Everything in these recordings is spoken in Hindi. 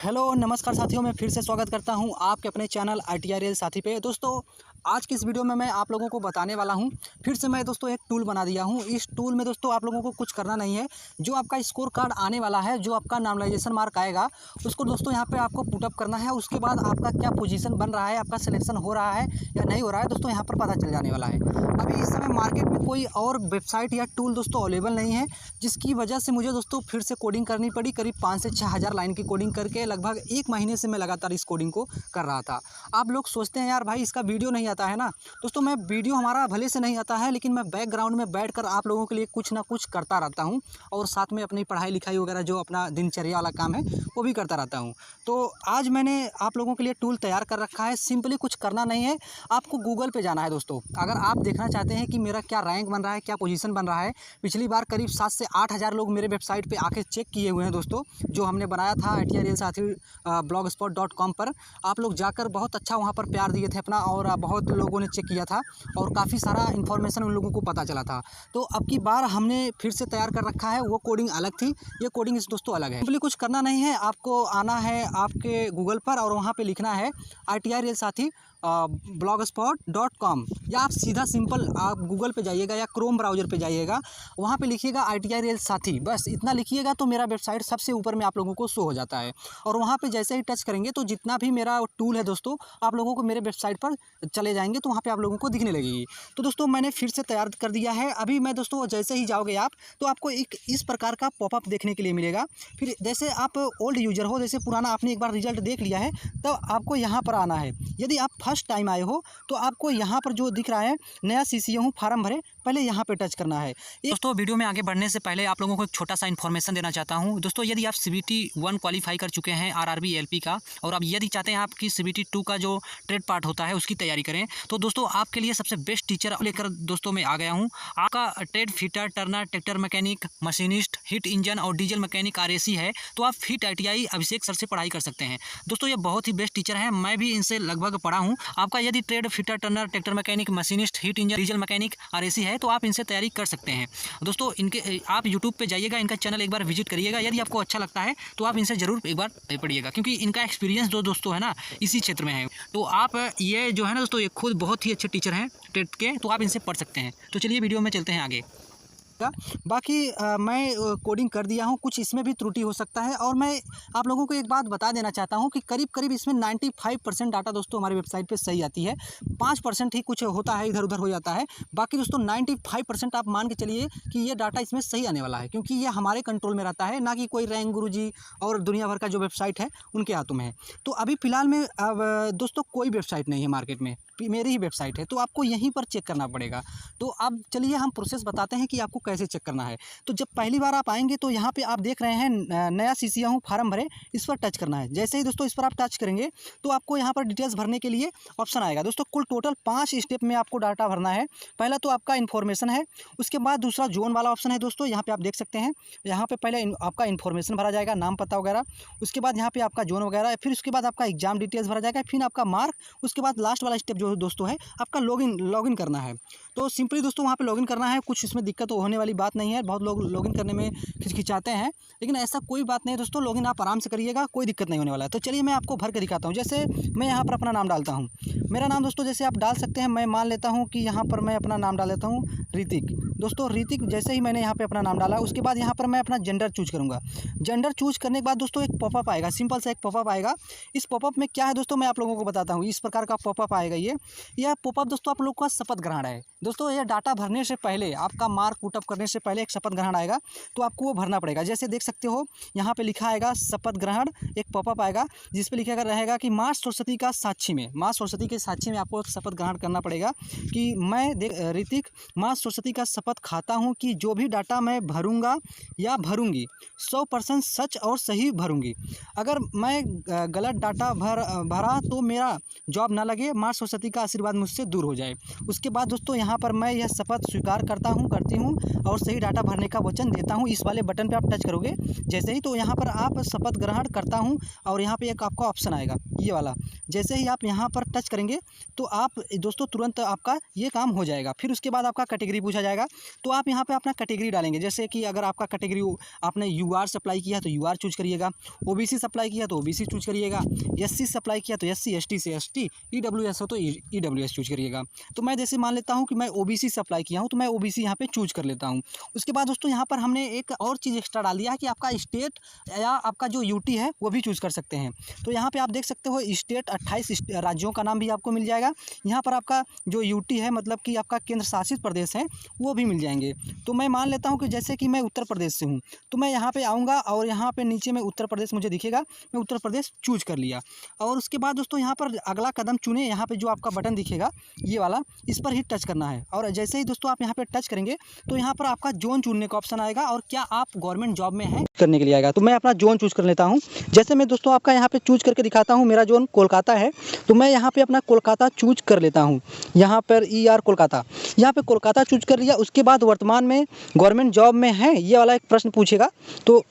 हेलो नमस्कार साथियों, मैं फिर से स्वागत करता हूं आपके अपने चैनल आईटीआरएल साथी पे। दोस्तों आज की इस वीडियो में मैं आप लोगों को बताने वाला हूं, फिर से मैं दोस्तों एक टूल बना दिया हूं। इस टूल में दोस्तों आप लोगों को कुछ करना नहीं है। जो आपका स्कोर कार्ड आने वाला है, जो आपका नॉर्मलाइजेशन मार्क आएगा, उसको दोस्तों यहाँ पे आपको पुटअप करना है। उसके बाद आपका क्या पोजीशन बन रहा है, आपका सिलेक्शन हो रहा है या नहीं हो रहा है, दोस्तों यहाँ पर पता चल जाने वाला है। अभी इस समय मार्केट में कोई और वेबसाइट या टूल दोस्तों अवेलेबल नहीं है, जिसकी वजह से मुझे दोस्तों फिर से कोडिंग करनी पड़ी। करीब 5 से 6 हज़ार लाइन की कोडिंग करके लगभग 1 महीने से मैं लगातार इस कोडिंग को कर रहा था। आप लोग सोचते हैं यार भाई इसका वीडियो नहीं आता है ना। दोस्तों मैं वीडियो हमारा भले से नहीं आता है, लेकिन मैं बैकग्राउंड में बैठकर आप लोगों के लिए कुछ ना कुछ करता रहता हूँ और साथ में अपनी पढ़ाई लिखाई वगैरह जो अपना दिनचर्या वाला काम है वो भी करता रहता हूँ। तो आज मैंने आप लोगों के लिए टूल तैयार कर रखा है। सिंपली कुछ करना नहीं है, आपको गूगल पे जाना है दोस्तों। अगर आप देखना चाहते हैं कि मेरा क्या रैंक बन रहा है, क्या पोजीशन बन रहा है, पिछली बार करीब 7 से 8 हज़ार लोग मेरे वेबसाइट पे आके चेक किए हुए हैं दोस्तों, जो हमने बनाया था ITRL साथी blogspot.com पर। आप लोग जाकर बहुत अच्छा वहाँ पर प्यार दिए थे अपना, और बहुत लोगों ने चेक किया था और काफ़ी सारा इन्फॉर्मेशन उन लोगों को पता चला था। तो अब की बार हमने फिर से तैयार कर रखा है। वो कोडिंग अलग थी, ये कोडिंग इस दोस्तों अलग है। सिंपली कुछ करना नहीं है, आपको आना है आपके गूगल पर और वहाँ पे लिखना है ITRL साथी blogspot.com, या आप सीधा सिंपल आप गूगल पे जाइएगा या क्रोम ब्राउज़र पे जाइएगा, वहाँ पे लिखिएगा ITRL साथी, बस इतना लिखिएगा तो मेरा वेबसाइट सबसे ऊपर में आप लोगों को शो हो जाता है। और वहाँ पे जैसे ही टच करेंगे तो जितना भी मेरा टूल है दोस्तों, आप लोगों को मेरे वेबसाइट पर चले जाएंगे तो वहाँ पे आप लोगों को दिखने लगेगी। तो दोस्तों मैंने फिर से तैयार कर दिया है। अभी मैं दोस्तों जैसे ही जाओगे आप तो आपको एक इस प्रकार का पॉपअप देखने के लिए मिलेगा। फिर जैसे आप ओल्ड यूजर हो, जैसे पुराना आपने एक बार रिजल्ट देख लिया है, तो आपको यहाँ पर आना है। यदि आप फर्स्ट टाइम आए हो तो आपको यहाँ पर जो दिख रहा है नया CCA हूँ फार्म भरे, पहले यहाँ पे टच करना है। दोस्तों वीडियो में आगे बढ़ने से पहले आप लोगों को एक छोटा सा इन्फॉर्मेशन देना चाहता हूँ। दोस्तों यदि आप CBT 1 क्वालिफाई कर चुके हैं RRB LP का, और अब यदि चाहते हैं आपकी CBT 2 का जो ट्रेड पार्ट होता है उसकी तैयारी करें, तो दोस्तों आपके लिए सबसे बेस्ट टीचर लेकर दोस्तों मैं आ गया हूँ। आपका trade fitter, Turner, tractor mechanic, machinist, heat engine और डीजल मैकेनिक RAC है, तो आप फिट ITI अभिषेक सर से पढ़ाई कर सकते हैं। दोस्तों ये बहुत ही बेस्ट टीचर हैं, मैं भी इनसे लगभग पढ़ा हूँ। आपका यदि trade fitter, Turner, tractor mechanic, machinist, heat engine, diesel mechanic RAC है, तो आप इनसे तैयारी कर सकते हैं। दोस्तों इनके आप यूट्यूब पे जाइएगा, इनका चैनल एक बार विजिट करिएगा। यदि आपको अच्छा लगता है तो आप इनसे ज़रूर एक बार पढ़िएगा, क्योंकि इनका एक्सपीरियंस जो दोस्तों है ना इसी क्षेत्र में है। तो आप ये जो है ना दोस्तों, ये खुद बहुत ही अच्छे टीचर हैं ट्रेड के, तो आप इनसे पढ़ सकते हैं। तो चलिए वीडियो में चलते हैं आगे। बाकी मैं कोडिंग कर दिया हूँ, कुछ इसमें भी त्रुटि हो सकता है। और मैं आप लोगों को एक बात बता देना चाहता हूँ कि करीब इसमें 95% डाटा दोस्तों हमारी वेबसाइट पे सही आती है। 5% ही कुछ होता है, इधर उधर हो जाता है। बाकी दोस्तों 95% आप मान के चलिए कि ये डाटा इसमें सही आने वाला है, क्योंकि ये हमारे कंट्रोल में रहता है, ना कि कोई रैंक गुरुजी और दुनिया भर का जो वेबसाइट है उनके हाथों में है। तो अभी फ़िलहाल में अब दोस्तों कोई वेबसाइट नहीं है मार्केट में, मेरी ही वेबसाइट है, तो आपको यहीं पर चेक करना पड़ेगा। तो अब चलिए हम प्रोसेस बताते हैं कि आपको कैसे चेक करना है। तो जब पहली बार आप आएंगे तो यहाँ पे आप देख रहे हैं नया CCA हूँ फार्म भरे, इस पर टच करना है। जैसे ही दोस्तों इस पर आप टच करेंगे तो आपको यहाँ पर डिटेल्स भरने के लिए ऑप्शन आएगा। दोस्तों कुल टोटल 5 स्टेप में आपको डाटा भरना है। पहला तो आपका इन्फॉर्मेशन है, उसके बाद दूसरा जोन वाला ऑप्शन है दोस्तों, यहाँ पर आप देख सकते हैं। यहाँ पर पहले आपका इन्फॉर्मेशन भरा जाएगा, नाम पता वगैरह, उसके बाद यहाँ पर आपका जोन वगैरह, फिर उसके बाद आपका एग्जाम डिटेल्स भरा जाएगा, फिर आपका मार्क, उसके बाद लास्ट वाला स्टेप जो दोस्तों है आपका लॉगिन करना है। तो सिंपली दोस्तों वहाँ पे लॉगिन करना है। कुछ इसमें दिक्कत तो होने वाली बात नहीं है, बहुत लोग लॉगिन करने में हिचकिचाते हैं, लेकिन ऐसा कोई बात नहीं है दोस्तों, लॉगिन आप आराम से करिएगा, कोई दिक्कत नहीं होने वाला है। तो चलिए मैं आपको भर के दिखाता हूँ। जैसे मैं यहाँ पर अपना नाम डालता हूँ, मेरा नाम दोस्तों जैसे आप डाल सकते हैं, मैं मान लेता हूँ कि यहाँ पर मैं अपना नाम डाल देता हूँ ऋतिक। दोस्तों ऋतिक जैसे ही मैंने यहाँ पर अपना नाम डाला, उसके बाद यहाँ पर मैं अपना जेंडर चूज करूँगा। जेंडर चूज करने के बाद दोस्तों एक पॉपअप आएगा, सिंपल सा एक पॉपअप आएगा। इस पॉपअप में क्या है दोस्तों, मैं आप लोगों को बताता हूँ। इस प्रकार का पॉपअप आएगा। यह पॉपअप दोस्तों आप लोग का शपथ ग्रहण है। दोस्तों ये डाटा भरने से पहले, आपका मार्क पुटअप करने से पहले एक शपथ ग्रहण आएगा, तो आपको वो भरना पड़ेगा। जैसे देख सकते हो यहाँ पे लिखा आएगा शपथ ग्रहण, एक पॉपअप आएगा जिस पे लिखा रहेगा कि माँ सरस्वती का साक्षी में, माँ सरस्वती के साक्षी में आपको शपथ ग्रहण करना पड़ेगा कि मैं ऋतिक माँ सरस्वती का शपथ खाता हूँ कि जो भी डाटा मैं भरूँगा या भरूँगी 100% सच और सही भरूँगी। अगर मैं गलत डाटा भरा तो मेरा जॉब ना लगे, माँ सरस्वती सरस्वती का आशीर्वाद मुझसे दूर हो जाए। उसके बाद दोस्तों यहाँ पर मैं यह शपथ स्वीकार करती हूँ और सही डाटा भरने का वचन देता हूँ। इस वाले बटन पे आप टच करोगे जैसे ही, तो यहाँ पर आप शपथ ग्रहण करता हूँ और यहाँ पे एक आपका ऑप्शन आएगा ये वाला। जैसे ही आप यहाँ पर टच करेंगे तो आप दोस्तों तुरंत आपका ये काम हो जाएगा। फिर उसके बाद आपका कैटेगरी पूछा जाएगा, तो आप यहाँ पे अपना कैटेगरी डालेंगे। जैसे कि अगर आपका कैटेगरी आपने यूआर से अप्लाई किया तो यूआर चूज करिएगा, ओबीसी से अप्लाई किया तो ओबीसी चूज करिएगा, एससी से अप्लाई किया तो एससी, एसटी से एसटी, ईडब्ल्यूएस हो तो ईडब्ल्यूएस चूज करिएगा। तो मैं जैसे मान लेता हूँ कि मैं ओबीसी से अप्लाई किया हूँ तो मैं ओबीसी यहाँ पे चूज कर लेता हूँ। उसके बाद दोस्तों यहाँ पर हमने एक और चीज़ एक्स्ट्रा डाल दिया है कि आपका स्टेट या आपका जो यूटी है वो भी चूज़ कर सकते हैं। तो यहाँ पे आप देख सकते हो स्टेट 28 राज्यों का नाम भी आपको मिल जाएगा। यहाँ पर आपका जो यूटी है मतलब कि आपका केंद्र शासित प्रदेश है वो भी मिल जाएंगे। तो मैं मान लेता हूँ कि जैसे कि मैं उत्तर प्रदेश से हूँ तो मैं यहाँ पे आऊँगा और यहाँ पे नीचे में उत्तर प्रदेश मुझे दिखेगा, मैं उत्तर प्रदेश चूज कर लिया। और उसके बाद दोस्तों यहाँ पर अगला कदम चुने, यहाँ पे जो आपका बटन दिखेगा ये वाला, इस पर ही टच करना है। और जैसे ही दोस्तों आप यहाँ पे टच करेंगे तो यहाँ पर आपका जोन चुनने का ऑप्शन आएगा और क्या आप गवर्नमेंट जॉब में हैं करने के लिए आएगा। तो मैं अपना जोन चूज कर लेता हूँ। जैसे मैं दोस्तों आपका यहाँ पे चूज करके दिखाता हूँ, मेरा जोन कोलकाता है तो मैं यहाँ पे अपना कोलकाता चूज कर लेता हूँ। यहाँ पर ER कोलकाता, यहाँ पे कोलकाता चूज कर लिया। उसके बाद वर्तमान में गवर्नमेंट जॉब में है ये वाला एक प्रश्न पूछेगा। तो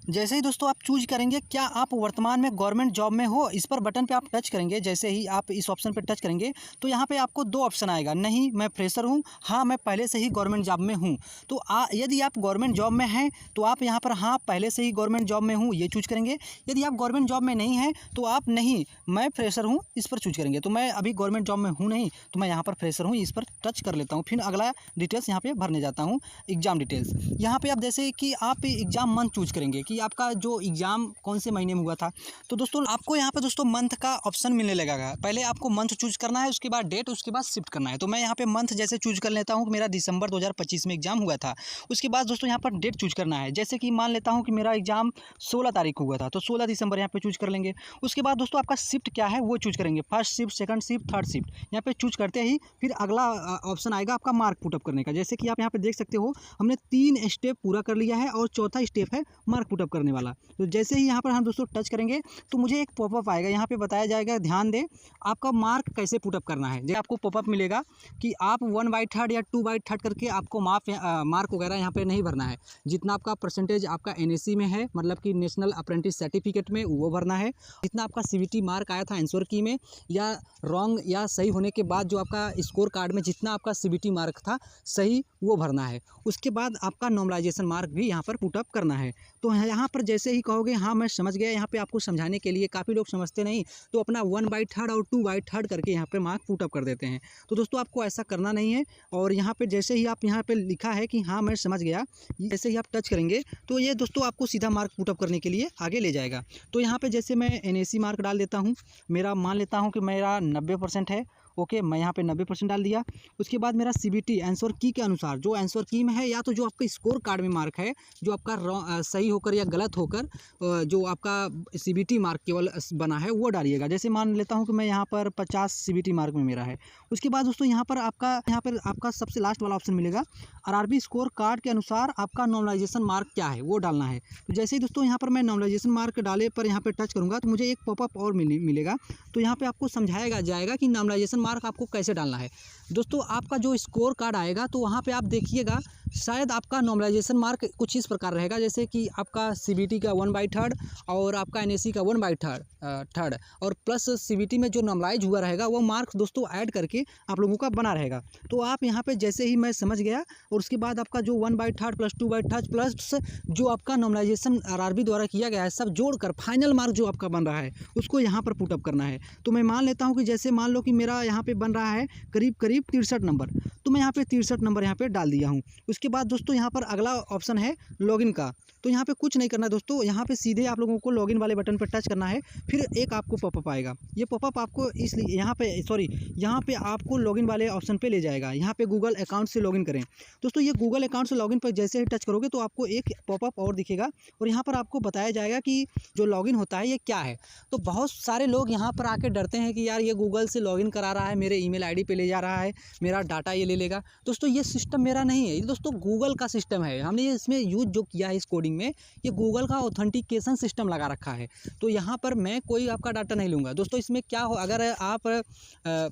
जैसे ही दोस्तों आप चूज करेंगे क्या आप वर्तमान में गवर्नमेंट जॉब में हो, इस पर बटन पे आप टच करेंगे। जैसे ही आप इस ऑप्शन पे टच करेंगे तो यहाँ पे आपको दो ऑप्शन आएगा, नहीं मैं फ्रेशर हूँ, हाँ मैं पहले से ही गवर्नमेंट जॉब में हूँ। तो यदि आप गवर्नमेंट जॉब में हैं तो आप यहाँ पर हाँ पहले से ही गवर्नमेंट जॉब में हूँ ये चूज करेंगे। यदि आप गवर्नमेंट जॉब में नहीं हैं तो आप नहीं मैं फ्रेशर हूँ इस पर चूज करेंगे। तो मैं अभी गवर्नमेंट जॉब में हूँ नहीं तो मैं यहाँ पर फ्रेशर हूँ इस पर टच कर लेता हूँ। फिर अगला डिटेल्स यहाँ पे भरने जाता हूँ, एग्जाम डिटेल्स। यहाँ पे आप जैसे कि आप एग्जाम मंथ चूज करेंगे कि आपका जो एग्जाम कौन से महीने में हुआ था। तो दोस्तों आपको यहाँ पे दोस्तों मंथ का ऑप्शन मिलने लगेगा। पहले आपको मंथ चूज करना है, उसके बाद डेट, उसके बाद शिफ्ट करना है। तो मैं यहाँ पे मंथ जैसे चूज कर लेता हूँ कि मेरा दिसंबर 2025 में एग्जाम हुआ था। उसके बाद दोस्तों यहाँ पर डेट चूज करना है। जैसे कि मान लेता हूँ कि मेरा एग्जाम 16 तारीख को हुआ था तो 16 दिसंबर यहाँ पे चूज कर लेंगे। उसके बाद दोस्तों आपका शिफ्ट क्या है वो चूज करेंगे, first shift, second shift, third shift. यहाँ पे चूज करते ही फिर अगला ऑप्शन आएगा आपका मार्क पुटअप करने का। जैसे कि आप यहाँ पे देख सकते हो हमने 3 स्टेप पूरा कर लिया है और चौथा स्टेप है मार्क पुटअप करने वाला। तो जैसे ही यहाँ पर हम दोस्तों टच करेंगे तो मुझे एक पॉपअप आएगा, यहाँ पे बताया जाएगा ध्यान दें आपका मार्क कैसे पुटअप करना है। जैसे आपको पॉपअप मिलेगा कि आप 1/3 या 2/3 करके आपको मार्क वगैरह यहाँ पे नहीं भरना है। जितना आपका परसेंटेज आपका NSC में है मतलब कि नेशनल अप्रेंटिस सर्टिफिकेट में वो भरना है। जितना आपका CBT मार्क आया था आंसर की में या रॉन्ग या सही होने के बाद जो आपका स्कोर कार्ड में जितना आपका CBT मार्क था सही वो भरना है। उसके बाद आपका नॉर्मलाइजेशन मार्क भी यहाँ पर पुटअप करना है। तो यहाँ पर जैसे ही कहोगे हाँ मैं समझ गया, यहाँ पे आपको समझाने के लिए काफ़ी लोग समझते नहीं तो अपना 1/3 और 2/3 करके यहाँ पे मार्क पुटअप कर देते हैं। तो दोस्तों आपको ऐसा करना नहीं है। और यहाँ पे जैसे ही आप यहाँ पे लिखा है कि हाँ मैं समझ गया, जैसे ही आप टच करेंगे तो ये दोस्तों आपको सीधा मार्क पुटअप करने के लिए आगे ले जाएगा। तो यहाँ पे जैसे मैं NSC मार्क डाल देता हूँ, मेरा मान लेता हूँ कि मेरा 90% है। ओके मैं यहाँ पे 90% डाल दिया। उसके बाद मेरा CBT आंसर की के अनुसार जो आंसर की में है या तो जो आपका स्कोर कार्ड में मार्क है जो आपका सही होकर या गलत होकर जो आपका CBT मार्क केवल बना है वो डालिएगा। जैसे मान लेता हूँ कि मैं यहाँ पर 50 CBT मार्क में मेरा है। उसके बाद दोस्तों यहाँ पर आपका सबसे लास्ट वाला ऑप्शन मिलेगा RRB स्कोर कार्ड के अनुसार आपका नॉर्मलाइजेशन मार्क क्या है वो डालना है। तो जैसे ही दोस्तों यहाँ पर मैं नॉर्मलाइजेशन मार्क डाले पर यहाँ पर टच करूँगा तो मुझे एक पॉपअप और मिलेगा। तो यहाँ पर आपको समझाया जाएगा कि नॉर्मलाइजेशन मार्क आपको कैसे डालना है। दोस्तों आपका जो स्कोर कार्ड आएगा तो वहाँ पे आप देखिएगा शायद आपका नॉर्मलाइजेशन मार्क कुछ इस प्रकार रहेगा जैसे कि आपका CBT का 1/3 और आपका NSC का 1/3 और प्लस CBT में जो नॉर्मलाइज हुआ रहेगा वो मार्क्स दोस्तों ऐड करके आप लोगों का बना रहेगा। तो आप यहाँ पे जैसे ही मैं समझ गया और उसके बाद आपका जो 1/3 प्लस 2/3 प्लस जो आपका नॉर्मलाइजेशन RRB द्वारा किया गया है सब जोड़कर फाइनल मार्क जो आपका बन रहा है उसको यहाँ पर पुटअप करना है। तो मैं मान लेता हूँ कि जैसे मान लो कि मेरा यहाँ पे बन रहा है करीब 63 नंबर, तो मैं यहाँ पे 63 नंबर यहाँ पे डाल दिया हूँ। उसके बाद दोस्तों यहाँ पर अगला ऑप्शन है लॉगिन का। तो यहाँ पे कुछ नहीं करना है दोस्तों, यहाँ पे सीधे आप लोगों को लॉगिन वाले बटन पर टच करना है। फिर एक आपको पॉपअप आएगा, ये पॉपअप आपको इसलिए यहाँ पे आपको लॉगिन वाले ऑप्शन पे ले जाएगा। यहाँ पे गूगल अकाउंट से लॉगिन करें। दोस्तों ये गूगल अकाउंट से लॉगिन पर जैसे ही टच करोगे तो आपको एक पॉपअप और दिखेगा और यहाँ पर आपको बताया जाएगा कि जो लॉगिन होता है ये क्या है। तो बहुत सारे लोग यहाँ पर आके डरते हैं कि यार ये गूगल से लॉगिन करा रहा है, मेरे ईमेल आईडी पे ले जा रहा है, मेरा डाटा ये ले लेगा। दोस्तों ये सिस्टम मेरा नहीं है, ये दोस्तों गूगल का सिस्टम है। हमने इसमें यूज जो किया है इस कोडिंग लॉगिन में ये गूगल का ऑथेंटिकेशन सिस्टम लगा रखा है। तो यहाँ पर मैं कोई आपका डाटा नहीं लूँगा दोस्तों। इसमें क्या हो, अगर आप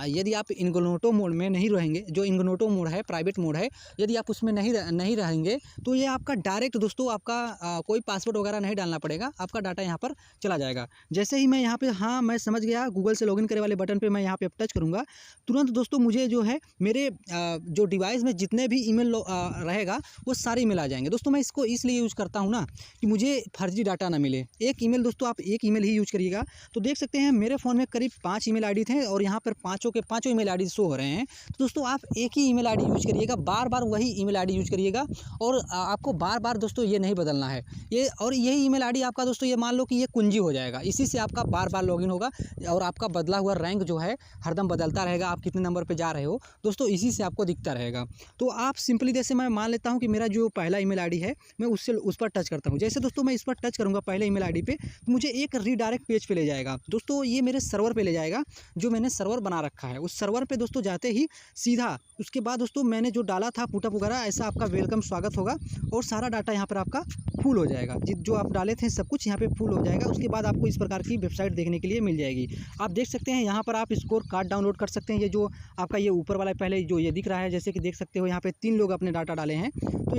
यदि आप इनकॉग्निटो मोड में नहीं रहेंगे, जो इनकॉग्निटो मोड है, प्राइवेट मोड है, यदि आप उसमें नहीं रहेंगे तो ये आपका डायरेक्ट दोस्तों आपका कोई पासवर्ड वगैरह नहीं डालना पड़ेगा, आपका डाटा यहाँ पर चला जाएगा। जैसे ही मैं यहाँ पे, हाँ मैं समझ गया, गूगल से लॉगिन करे वाले बटन पे मैं यहाँ पे टच करूँगा, तुरंत दोस्तों मुझे जो है मेरे जो डिवाइस में जितने भी ईमेल रहेगा वो सारे ईमेल आ जाएंगे। दोस्तों मैं इसको इसलिए यूज़ करता हूँ ना कि मुझे फर्जी डाटा ना मिले। एक ईमेल दोस्तों, आप एक ईमेल ही यूज़ करिएगा। तो देख सकते हैं मेरे फ़ोन में करीब 5 ईमेल आईडी थे और यहाँ पर पाँचों के पाँचों ईमेल आईडी शो हो रहे हैं। तो दोस्तों आप एक ही ईमेल आईडी यूज़ करिएगा, बार बार वही ईमेल आईडी यूज़ करिएगा और आपको बार बार दोस्तों ये नहीं बदलना है। ये और यही ईमेल आईडी आपका दोस्तों, ये मान लो कि ये कुंजी हो जाएगा, इसी से आपका बार बार लॉगिन होगा और आपका बदला हुआ रैंक जो है हरदम बदलता रहेगा, आप कितने नंबर पर जा रहे हो दोस्तों, इसी से आपको दिखता रहेगा। तो आप सिंपली, जैसे मैं मान लेता हूँ कि मेरा जो पहला ईमेल आईडी है मैं उस पर टच करता हूँ। जैसे दोस्तों मैं इस पर टच करूँगा पहले ईमेल आईडी पे, तो मुझे एक रीडायरेक्ट पेज पे ले जाएगा दोस्तों। ये मेरे सर्वर पे ले जाएगा, जो मैंने सर्वर बना रखा है। उस सर्वर पे दोस्तों जाते ही सीधा उसके बाद दोस्तों मैंने जो डाला था पुटअप वगैरह, ऐसा आपका वेलकम स्वागत होगा और सारा डाटा यहाँ पर आपका फुल हो जाएगा। जो आप डाले थे सब कुछ यहाँ पे फुल हो जाएगा। उसके बाद आपको इस प्रकार की वेबसाइट देखने के लिए मिल जाएगी। आप देख सकते हैं यहाँ पर आप स्कोर कार्ड डाउनलोड कर सकते हैं। ये जो आपका ये ऊपर वाला पहले जो ये दिख रहा है, जैसे कि देख सकते हो यहाँ पे 3 लोग अपने डाटा डाले हैं। तो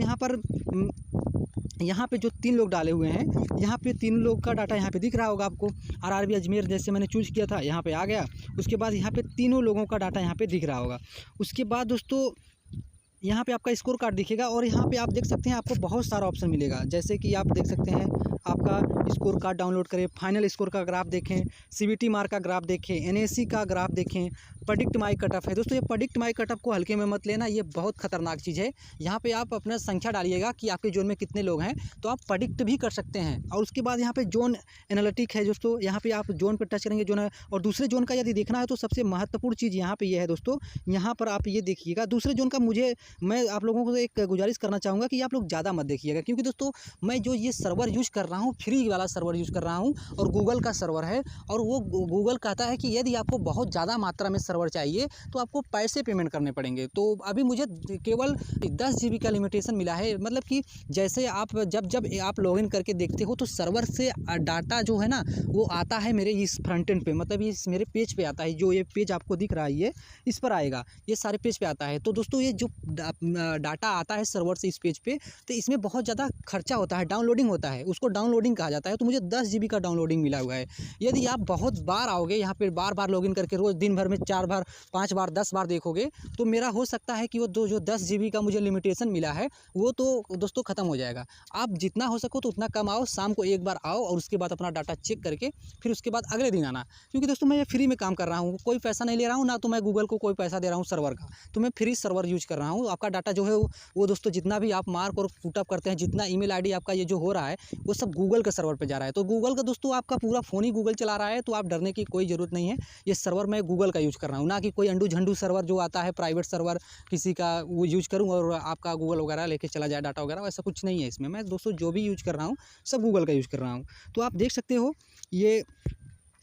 यहाँ पे जो 3 लोग डाले हुए हैं, यहाँ पे 3 लोग का डाटा यहाँ पे दिख रहा होगा आपको। आरआरबी अजमेर जैसे मैंने चूज़ किया था, यहाँ पे आ गया। उसके बाद यहाँ पे तीनों लोगों का डाटा यहाँ पे दिख रहा होगा। उसके बाद दोस्तों यहाँ पे आपका स्कोर कार्ड दिखेगा और यहाँ पे आप देख सकते हैं आपको बहुत सारा ऑप्शन मिलेगा। जैसे कि आप देख सकते हैं आपका स्कोर कार्ड डाउनलोड करें, फाइनल स्कोर का ग्राफ देखें, सीवीटी मार्क का ग्राफ देखें, एनएससी का ग्राफ देखें, प्रेडिक्ट माई कट ऑफ है दोस्तों। ये प्रेडिक्ट माई कट ऑफ को हल्के में मत लेना, ये बहुत खतरनाक चीज़ है। यहाँ पे आप अपना संख्या डालिएगा कि आपके जोन में कितने लोग हैं, तो आप प्रेडिक्ट भी कर सकते हैं। और उसके बाद यहाँ पे जोन एनालिटिक है दोस्तों, यहाँ पे आप जोन पर टच करेंगे, जोन है। और दूसरे जोन का यदि देखना है तो सबसे महत्वपूर्ण चीज़ यहाँ पे ये है दोस्तों, यहाँ पर आप ये देखिएगा। दूसरे जोन का मैं आप लोगों को एक गुजारिश करना चाहूँगा कि आप लोग ज़्यादा मत देखिएगा, क्योंकि दोस्तों मैं जो ये सर्वर यूज़ कर रहा हूँ, फ्री वाला सर्वर यूज़ कर रहा हूँ और गूगल का सर्वर है। और वो गूगल कहता है कि यदि आपको बहुत ज़्यादा मात्रा में सर्वर चाहिए तो आपको पैसे पेमेंट करने पड़ेंगे। तो अभी मुझे केवल 10 GB का लिमिटेशन मिला है। मतलब कि जैसे आप जब आप लॉगिन करके देखते हो तो सर्वर से डाटा जो है ना वो आता है मेरे इस फ्रंट एंड पे, मतलब इस मेरे पेज पे आता है। जो ये पेज आपको दिख रहा है ये इस पर आएगा, ये सारे पेज पे आता है। तो दोस्तों ये जो डाटा आता है सर्वर से इस पेज पे, तो इसमें बहुत ज़्यादा खर्चा होता है, डाउनलोडिंग होता है, उसको डाउनलोडिंग कहा जाता है। तो मुझे 10 GB का डाउनलोडिंग मिला हुआ है। यदि आप बहुत बार आओगे यहाँ पे, बार बार लॉगिन करके रोज़ दिन भर में 4 बार 5 बार 10 बार देखोगे, तो मेरा हो सकता है कि वो जो 10 GB का मुझे लिमिटेशन मिला है वो तो दोस्तों ख़त्म हो जाएगा। आप जितना हो सको तो उतना कम आओ, शाम को एक बार आओ और उसके बाद अपना डाटा चेक करके फिर उसके बाद अगले दिन आना। क्योंकि दोस्तों मैं ये फ्री में काम कर रहा हूँ, कोई पैसा नहीं ले रहा हूँ, ना तो मैं गूगल को कोई पैसा दे रहा हूँ सर्वर का। तो मैं फ्री सर्वर यूज कर रहा हूँ। आपका डाटा जो है वो दोस्तों जितना भी आप मार्क और पुटअप करते हैं, जितना ईमेल आईडी आपका ये जो हो रहा है वो सब गूगल के सर्वर पे जा रहा है। तो गूगल का दोस्तों आपका पूरा फ़ोन ही गूगल चला रहा है, तो आप डरने की कोई ज़रूरत नहीं है। ये सर्वर मैं गूगल का यूज़ कर रहा हूँ, ना कि कोई अंडू झंडू सर्वर जो आता है प्राइवेट सर्वर किसी का वो यूज़ करूँ और आपका गूगल वगैरह लेके चला जाए डाटा वगैरह, ऐसा कुछ नहीं है इसमें। मैं दोस्तों जो भी यूज़ कर रहा हूँ सब गूगल का यूज़ कर रहा हूँ। तो आप देख सकते हो ये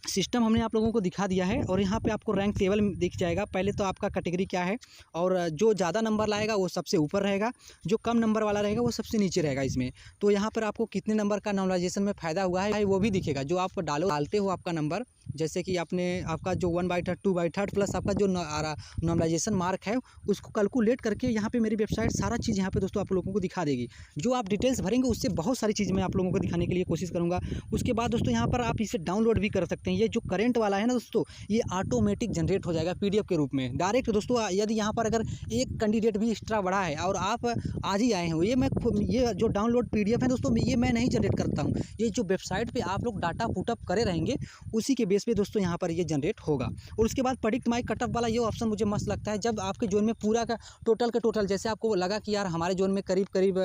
सिस्टम हमने आप लोगों को दिखा दिया है। और यहाँ पे आपको रैंक टेबल दिख जाएगा। पहले तो आपका कैटेगरी क्या है और जो ज़्यादा नंबर लाएगा वो सबसे ऊपर रहेगा, जो कम नंबर वाला रहेगा वो सबसे नीचे रहेगा इसमें। तो यहाँ पर आपको कितने नंबर का नॉर्मलाइजेशन में फ़ायदा हुआ है वो भी दिखेगा। जो आप डालते हो आपका नंबर, जैसे कि आपका जो 1/3 2/3 प्लस आपका जो नॉर्मलाइजेशन मार्क है उसको कैलकुलेट करके यहाँ पे मेरी वेबसाइट सारा चीज़ यहाँ पे दोस्तों आप लोगों को दिखा देगी। जो आप डिटेल्स भरेंगे उससे बहुत सारी चीज़ मैं आप लोगों को दिखाने के लिए कोशिश करूँगा। उसके बाद दोस्तों यहाँ पर आप इसे डाउनलोड भी कर सकते हैं। ये जो करंट वाला है ना दोस्तों, ये ऑटोमेटिक जनरेट हो जाएगा PDF के रूप में डायरेक्ट। दोस्तों यदि यहाँ पर अगर एक कैंडिडेट भी एक्स्ट्रा बढ़ा है और आप आज ही आए हो, ये जो डाउनलोड PDF है दोस्तों ये मैं नहीं जनरेट करता हूँ। ये जो वेबसाइट पे आप लोग डाटा पुटअप करे रहेंगे उसी के बेस पे दोस्तों यहाँ पर ये जनरेट होगा। और उसके बाद प्रेडिक्ट माई कट ऑफ वाला ये ऑप्शन मुझे मस्त लगता है। जब आपके जोन में पूरा का टोटल जैसे आपको लगा कि यार हमारे जोन में करीब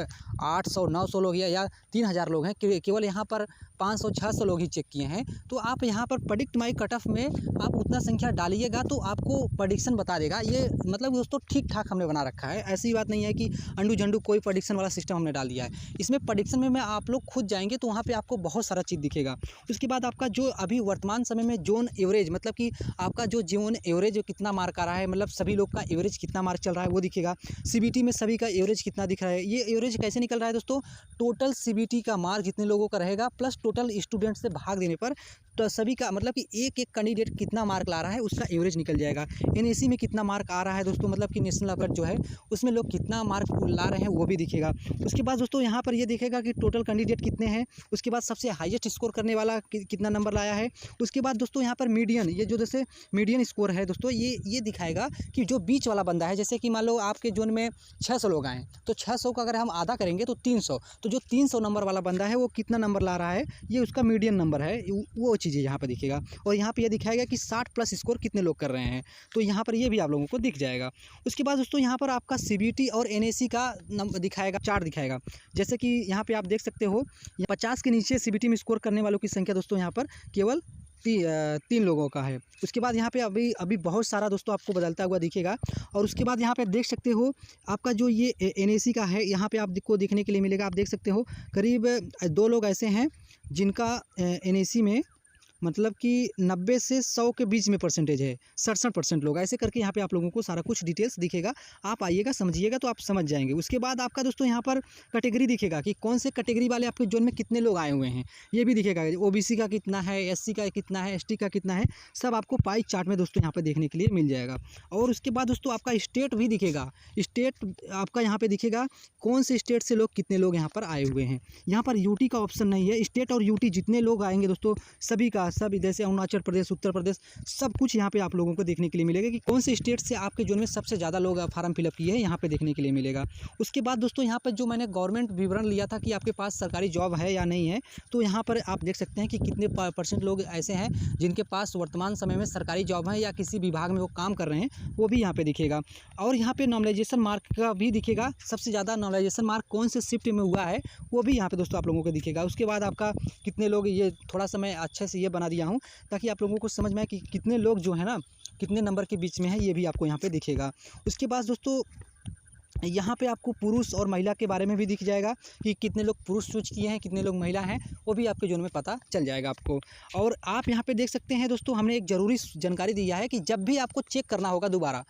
800-900 लोग या 3000 लोग हैं, केवल यहाँ पर 500-600 लोग ही चेक किए हैं, तो आप यहाँ पर प्रेडिक्ट माई कट ऑफ में आप उतना संख्या डालिएगा तो आपको प्रेडिक्शन बता देगा। ये मतलब दोस्तों ठीक ठाक हमने बना रखा है। ऐसी बात नहीं है कि अंडू झंडू कोई प्रेडिक्शन वाला सिस्टम हमने डाल दिया है। इसमें प्रेडिक्शन में आप लोग खुद जाएंगे तो वहाँ पे आपको बहुत सारा चीज़ दिखेगा। उसके बाद आपका जो अभी वर्तमान समय समय में जोन एवरेज, मतलब कि आपका जो जोन एवरेज कितना मार्क आ रहा है, मतलब सभी लोग का एवरेज कितना मार्क चल रहा है वो दिखेगा। सीबीटी में सभी का एवरेज कितना दिख रहा है, ये एवरेज कैसे निकल रहा है दोस्तों, टोटल सीबीटी का मार्क जितने लोगों का रहेगा प्लस टोटल स्टूडेंट से भाग देने पर तो सभी का, मतलब कि एक एक कैंडिडेट कितना मार्क ला रहा है उसका एवरेज निकल जाएगा। एनएसी में कितना मार्क आ रहा है दोस्तों, मतलब कि नेशनल एवरेज जो है उसमें लोग कितना मार्क ला रहे हैं वो भी दिखेगा। उसके बाद दोस्तों यहाँ पर ये दिखेगा कि टोटल कैंडिडेट कितने हैं, उसके बाद सबसे हाईएस्ट स्कोर करने वाला कितना नंबर लाया है। उसके बाद दोस्तों यहाँ पर मीडियन, ये जो जैसे मीडियन स्कोर है दोस्तों, ये दिखाएगा कि जो बीच वाला बंदा है, जैसे कि मान लो आपके जोन में 600 लोग आए तो 600 का अगर हम आधा करेंगे तो 300, तो जो 300 नंबर वाला बंदा है वो कितना नंबर ला रहा है, ये उसका मीडियन नंबर है, वो चीज़ें यहाँ पर दिखेगा। और यहाँ पे ये दिखाएगा कि 60 प्लस स्कोर कितने लोग कर रहे हैं, तो यहाँ पर ये भी आप लोगों को दिख जाएगा। उसके बाद दोस्तों यहाँ पर आपका सीबीटी और एनएसी का नंबर दिखाएगा, चार्ट दिखाएगा। जैसे कि यहाँ पे आप देख सकते हो 50 के नीचे सीबीटी में स्कोर करने वालों की संख्या दोस्तों यहाँ पर केवल 3 लोगों का है। उसके बाद यहाँ पे अभी बहुत सारा दोस्तों आपको बदलता हुआ दिखेगा। और उसके बाद यहाँ पे देख सकते हो आपका जो ये एनएसी का है, यहाँ पे आपको देखने के लिए मिलेगा, आप देख सकते हो करीब 2 लोग ऐसे हैं जिनका एनएसी में मतलब कि 90 से 100 के बीच में परसेंटेज है, 67% लोग, ऐसे करके यहाँ पे आप लोगों को सारा कुछ डिटेल्स दिखेगा। आप आइएगा समझिएगा तो आप समझ जाएंगे। उसके बाद आपका दोस्तों यहाँ पर कैटेगरी दिखेगा कि कौन से कैटेगरी वाले आपके जोन में कितने लोग आए हुए हैं, ये भी दिखेगा। ओबीसी का कितना है, एससी का कितना है, एसटी का कितना है, सब आपको पाई चार्ट में दोस्तों यहाँ पर देखने के लिए मिल जाएगा। और उसके बाद दोस्तों आपका स्टेट भी दिखेगा, स्टेट आपका यहाँ पर दिखेगा कौन से स्टेट से लोग कितने लोग यहाँ पर आए हुए हैं। यहाँ पर यूटी का ऑप्शन नहीं है, स्टेट और यूटी जितने लोग आएंगे दोस्तों सभी का सब, जैसे अरुणाचल प्रदेश, उत्तर प्रदेश, सब कुछ यहाँ पे आप लोगों को देखने के लिए मिलेगा कि कौन से स्टेट से आपके जोन में सबसे ज़्यादा लोग फॉर्म फिलअप किए हैं, यहाँ पे देखने के लिए मिलेगा। उसके बाद दोस्तों यहाँ पे जो मैंने गवर्नमेंट विवरण लिया था कि आपके पास सरकारी जॉब है या नहीं है, तो यहाँ पर आप देख सकते हैं कि कितने % लोग ऐसे हैं जिनके पास वर्तमान समय में सरकारी जॉब है या किसी विभाग में वो काम कर रहे हैं, वो भी यहाँ पर दिखेगा। और यहाँ पर नॉर्मलाइजेशन मार्क का भी दिखेगा, सबसे ज़्यादा नॉर्मलाइजेशन मार्क कौन से शिफ्ट में हुआ है वो भी यहाँ पर दोस्तों आप लोगों को दिखेगा। उसके बाद आपका कितने लोग, ये थोड़ा सा मैं अच्छे से ये बना दिया हूँ ताकि आप लोगों को समझ में आए कि कितने लोग जो है ना कितने नंबर के बीच में है, ये भी आपको यहाँ पे दिखेगा। उसके बाद दोस्तों यहाँ पे आपको पुरुष और महिला के बारे में भी दिख जाएगा कि कितने लोग पुरुष चूज किए हैं, कितने लोग महिला हैं, वो भी आपके जोन में पता चल जाएगा आपको। और आप यहाँ पे देख सकते हैं दोस्तों, हमने एक ज़रूरी जानकारी दिया है कि जब भी आपको चेक करना होगा दोबारा,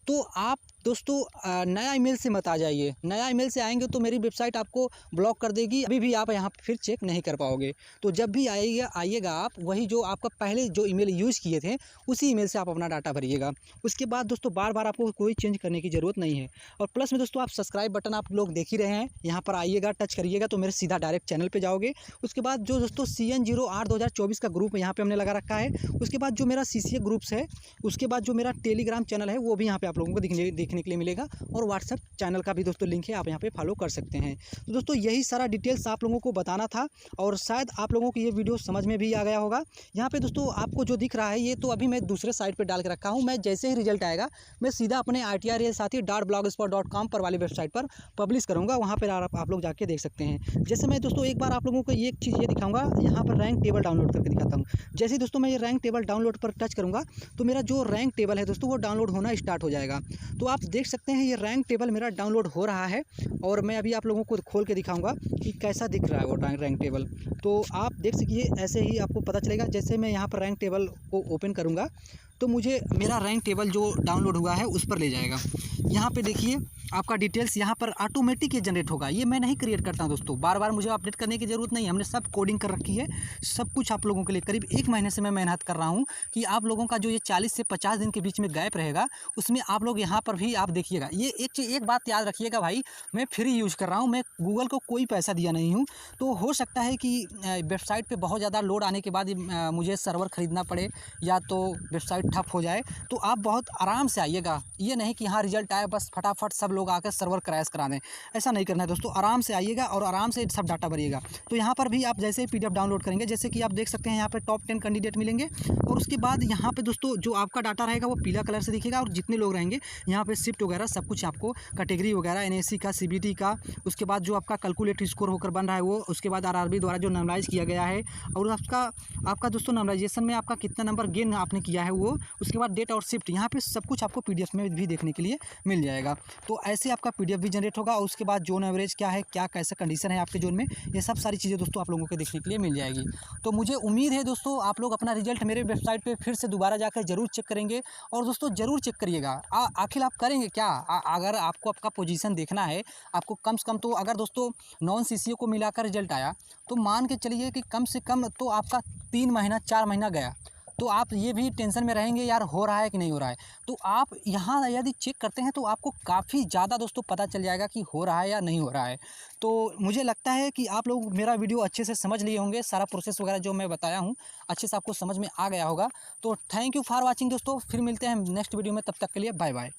तो आप दोस्तों नया ईमेल से मत आ जाइए। नया ईमेल से आएंगे तो मेरी वेबसाइट आपको ब्लॉक कर देगी, अभी भी आप यहाँ पे फिर चेक नहीं कर पाओगे। तो जब भी आइएगा आप वही जो आपका पहले जो ईमेल यूज़ किए थे उसी ईमेल से आप अपना डाटा भरिएगा। उसके बाद दोस्तों बार बार आपको कोई चेंज करने की ज़रूरत नहीं है। और प्लस में दोस्तों आप सब्सक्राइब बटन आप लोग देख ही रहे हैं, यहाँ पर आइएगा, टच करिएगा तो मेरे सीधा डायरेक्ट चैनल पर जाओगे। उसके बाद जो दोस्तों CN08-2024 का ग्रुप यहाँ पर हमने लगा रखा है। उसके बाद जो मेरा CCA ग्रुप्स है, उसके बाद जो मेरा टेलीग्राम चैनल है वो भी यहाँ पर आप लोगों को देखने के लिए मिलेगा। और व्हाट्सएप चैनल का भी दोस्तों लिंक है, आप यहाँ पे फॉलो कर सकते हैं। तो दोस्तों यही सारा डिटेल्स आप लोगों को बताना था और शायद आप लोगों को ये वीडियो समझ में भी आ गया होगा। यहाँ पे दोस्तों आपको जो दिख रहा है ये तो अभी मैं दूसरे साइट पे डाल के रखा हूँ। मैं जैसे ही रिजल्ट आएगा मैं सीधा अपने ITRailSathi.blogspot.com पर वाली वेबसाइट पर पब्लिश करूँगा, वहाँ पर आप लोग जाके देख सकते हैं। जैसे मैं दोस्तों एक बार आप लोगों को एक चीज़ ये दिखाऊँगा, यहाँ पर रैंक टेबल डाउनलोड करके दिखाता हूँ। जैसे ही दोस्तों मैं ये रैंक टेबल डाउनलोड पर टच करूँगा तो मेरा जो रैंक टेबल है दोस्तों वो डाउनलोड होना स्टार्ट हो जाएगा। तो आप देख सकते हैं ये रैंक टेबल मेरा डाउनलोड हो रहा है और मैं अभी आप लोगों को खोल के दिखाऊंगा कि कैसा दिख रहा है वो रैंक टेबल। तो आप देख सकिए, ऐसे ही आपको पता चलेगा। जैसे मैं यहाँ पर रैंक टेबल को ओपन करूँगा तो मुझे मेरा रैंक टेबल जो डाउनलोड हुआ है उस पर ले जाएगा। यहाँ पे देखिए आपका डिटेल्स यहाँ पर ऑटोमेटिक जनरेट होगा, ये मैं नहीं क्रिएट करता हूँ दोस्तों, बार बार मुझे अपडेट करने की ज़रूरत नहीं है, हमने सब कोडिंग कर रखी है, सब कुछ आप लोगों के लिए। करीब 1 महीने से मैं मेहनत कर रहा हूँ कि आप लोगों का जो ये 40 से 50 दिन के बीच में गैप रहेगा उसमें आप लोग यहाँ पर भी आप देखिएगा। ये एक बात याद रखिएगा भाई, मैं फ्री यूज़ कर रहा हूँ, मैं गूगल को कोई पैसा दिया नहीं हूँ। तो हो सकता है कि वेबसाइट पर बहुत ज़्यादा लोड आने के बाद मुझे सर्वर ख़रीदना पड़े या तो वेबसाइट ठप हो जाए, तो आप बहुत आराम से आइएगा। ये नहीं कि हाँ रिजल्ट आए बस फटाफट सब लोग आकर सर्वर क्रैश करा दें, ऐसा नहीं करना है दोस्तों। आराम से आइएगा और आराम से सब डाटा भरिएगा। तो यहाँ पर भी आप जैसे PDF डाउनलोड करेंगे, जैसे कि आप देख सकते हैं यहाँ पर टॉप 10 कैंडिडेट मिलेंगे और उसके बाद यहाँ पे दोस्तों जो आपका डाटा रहेगा वो पीला कलर से दिखेगा और जितने लोग रहेंगे यहाँ पे शिफ्ट वगैरह सब कुछ आपको कैटेगरी वगैरह NAC का, CBT का, उसके बाद जो आपका कैलकुलेट स्कोर होकर बन रहा है वो, उसके बाद RRB द्वारा जो नॉर्मलाइज किया गया है और आपका दोस्तों नॉर्मलाइजेशन में आपका कितना नंबर गेन आपने किया है वो, उसके बाद डेट और शिफ्ट, यहाँ पे सब कुछ आपको PDF में भी देखने के लिए मिल जाएगा। तो ऐसे आपका PDF भी जनरेट होगा और उसके बाद जोन एवरेज क्या है, क्या कैसा कंडीशन है आपके जोन में, ये सब सारी चीज़ें दोस्तों आप लोगों को देखने के लिए मिल जाएगी। तो मुझे उम्मीद है दोस्तों आप लोग अपना रिजल्ट मेरे वेबसाइट पे फिर से दोबारा जाकर ज़रूर चेक करेंगे। और दोस्तों ज़रूर चेक करिएगा। आखिर आप करेंगे क्या? अगर आपको आपका पोजीशन देखना है, आपको कम से कम तो अगर दोस्तों नॉन CCA को मिलाकर रिजल्ट आया, तो मान के चलिए कि कम से कम तो आपका 3 महीना 4 महीना गया। तो आप ये भी टेंशन में रहेंगे यार हो रहा है कि नहीं हो रहा है। तो आप यहाँ यदि चेक करते हैं तो आपको काफ़ी ज़्यादा दोस्तों पता चल जाएगा कि हो रहा है या नहीं हो रहा है। तो मुझे लगता है कि आप लोग मेरा वीडियो अच्छे से समझ लिए होंगे, सारा प्रोसेस वगैरह जो मैं बताया हूँ अच्छे से आपको समझ में आ गया होगा। तो थैंक यू फॉर वॉचिंग दोस्तों, फिर मिलते हैं नेक्स्ट वीडियो में, तब तक के लिए बाय बाय।